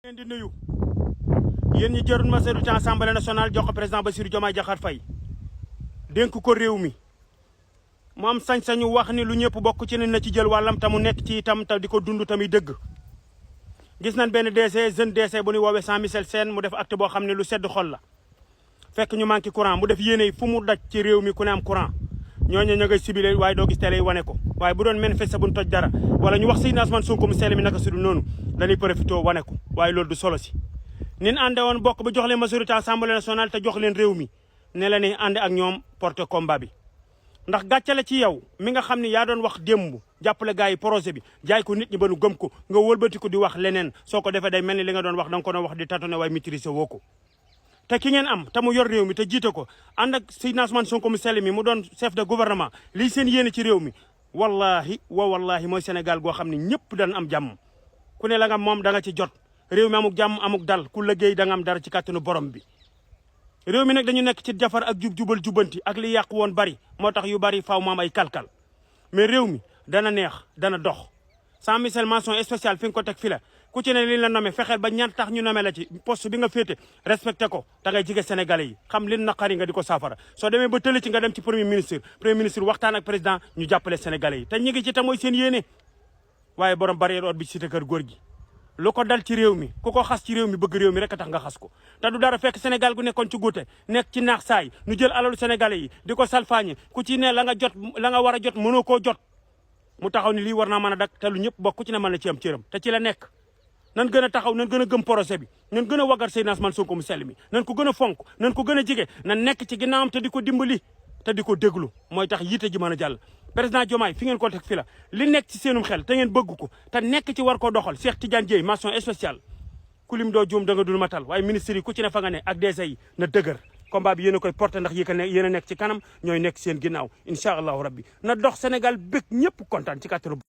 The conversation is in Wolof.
leen di nuyu yéen ñi jërul majorité assemblée nationale jox ko président Bassirou Diomaye Diakhar Faye dénk ko réew mi mu am sañ-sañu wax ni lu ñëpp bokk ci ne na ci jël wàllam te mu nekk ci itam te di ko dund tamit dëgg. gis nañ benn DC jeune DC bu ñuy woowee Jean Michel Sène mu def acte boo xam ne lu sedd xol la fekk ñu manqué courant mu def yéene fu mu daj ci réew mi ku ne am courant ñooñu ña ngay sibile waaye doo gis télé yi wane ko waaye bu doon manifester bu ñu toj dara wala ñu wax Seydina Ousmane Sonko mu sell mi naka sudul noonu dañuy profité wane ko waaye loolu du solo si. nin ànde woon bokk ba jox leen majorité assemblée nationale te jox leen réew mi ne la ni ànd ak ñoom porte combat bi ndax gàccale ci yow mi nga xam ne yaa doon wax démb jàppale gars yi projet bi jaay ko nit ñi ba nu gëm ko nga wëlbati ko di wax leneen soo ko defee day mel ni li nga doon wax da nga ko doon wax di tatone waaye maîtriser woo ko. te ki ngeen am te mu yor réew mi te jiite ko ànd ak Seydina Ousmane Sonko mu sell mi mu doon chef de gouvernement lii seen yéene ci réew mi wallahi mooy Sénégal goo xam ne ñëpp dañ am jàmm ku ne la nga moom da nga ci jot réew mi amuk jàmm amuk dal ku liggéey da nga am dara ci kàttanu borom bi. réew mi nag dañu nekk ci jafar ak jubal jubanti ak li yàq woon bari moo tax yu bari faaw mu am ay kalkal mais réew mi dana neex dana dox sans misel mention spéciale fi nga ko teg fi la ku ci ne li la nommé fexeel ba ñaan tax ñu nommé la ci poste bi nga féete respecté ko da ngay jige sénégalais yi xam li naqari nga di ko saafara soo demee ba tële ci nga dem ci premier ministre waxtaan ak président ñu jàppale sénégalais yi te ñi ngi ci te mooy seen yéene waaye borom barrière ot bi ci cité kër góor gi lu ko dal ci réew mi ku ko xas ci réew mi bëgg réew mi rek a tax nga xas ko te du dara fekk Sénégal gu nekkoon ci guute nekk ci naax saay ñu jël alalu sénégalais yi di ko salfaañe ku ci ne la nga war a jot mënoo koo jot mu taxaw ni lii war naa mën a dak te lu ñëpp bokk ku ci ne mën na ci am cëram te ci la nekk nan gën a taxaw nan gën a gëm projet bi nan gën a waggar Seydina Ousmane Sonko mu sell mi nan ko gën a fonk nan ko gën a jige nan nekk ci ginnaawam te di ko dimbali te di ko déglu mooy tax yitte ji mën a jàll président Diomaye fi ngeen ko teg fi la li nekk ci seenum xel te ngeen bëgg ko te nekk ci war koo doxal Cheikh Tidiane Dièye mention spéciale ku lim doo juum da nga dul matal waaye ministre yi ku ci ne fa nga ne ak DG yi na dëgër combat bi yéen a koy porté ndax yéen a nekk ci kanam ñooy nekk seen ginnaaw incha allahu rabbi na dox Sénégal bëgg ñëpp kontaan ci kàttanu